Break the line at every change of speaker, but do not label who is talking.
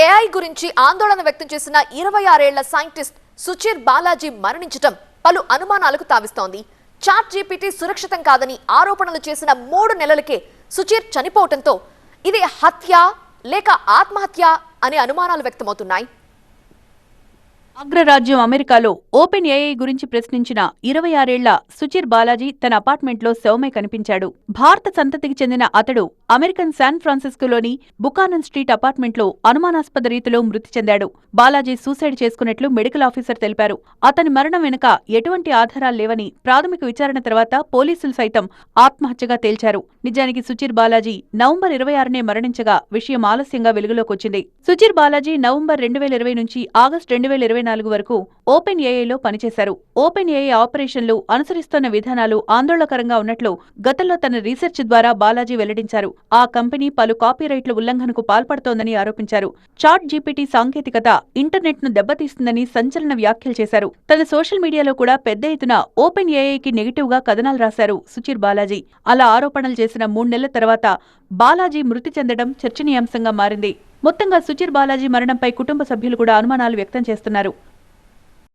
AI గురించి ఆందోళన వ్యక్తం చేసిన 26 ఏళ్ల సైంటిస్ట్ సుచిర్ బాలాజీ మరణించటం పలు అనుమానాలకు తావిస్తోంది. చాట్ జీపీటీ సురక్షితం కాదని ఆరోపణలు చేసిన 3 నెలలకే సుచిర్ చనిపోవటంతో ఇది హత్య లేక ఆత్మహత్య అనే అనుమానాలు వ్యక్తమవుతున్నాయి.
అగ్రరాజ్యం అమెరికాలో ఓపెన్ ఏఐ గురించి ప్రశ్నించిన 26 ఏళ్ల సుచిర్ బాలాజీ తన అపార్ట్మెంట్లో శవమై కనిపించాడు. భారత సంతతికి చెందిన అతడు అమెరికన్ శాన్ ఫ్రాన్సిస్కోలోని బుకానన్ స్ట్రీట్ అపార్ట్మెంట్లో అనుమానాస్పద రీతిలో మృతి చెందాడు. బాలాజీ సూసైడ్ చేసుకున్నట్లు మెడికల్ ఆఫీసర్ తెలిపారు. అతని మరణం వెనుక ఎటువంటి ఆధారాలు లేవని ప్రాథమిక విచారణ తర్వాత పోలీసులు సైతం ఆత్మహత్యగా తేల్చారు. నిజానికి సుచిర్ బాలాజీ నవంబర్ 26నే మరణించగా విషయం ఆలస్యంగా వెలుగులోకొచ్చింది. సుచిర్ బాలాజీ నవంబర్ 2020 నుంచి ఆగస్టు 2024 వరకు ఓపెన్ ఏఐలో పనిచేశారు. ఓపెన్ ఏఐ ఆపరేషన్లు అనుసరిస్తున్న విధానాలు ఆందోళనకరంగా ఉన్నట్లు గతంలో తన రీసెర్చ్ ద్వారా బాలాజీ వెల్లడించారు. ఆ కంపెనీ పలు కాపీరైట్ల ఉల్లంఘనకు పాల్పడుతోందని ఆరోపించారు. చాట్ జీపీటీ సాంకేతికత ఇంటర్నెట్ ను దెబ్బతీస్తుందని సంచలన వ్యాఖ్యలు చేశారు. తన సోషల్ మీడియాలో కూడా పెద్ద ఎత్తున ఓపెన్ ఏఐకి నెగిటివ్ గా కథనాలు రాశారు సుచిర్ బాలాజీ. అలా ఆరోపణలు చేసిన 3 నెలల తర్వాత బాలాజీ మృతి చెందడం చర్చనీయాంశంగా మారింది. మొత్తంగా సుచిర్ బాలాజీ మరణంపై కుటుంబ సభ్యులు కూడా అనుమానాలు వ్యక్తం చేస్తున్నారు.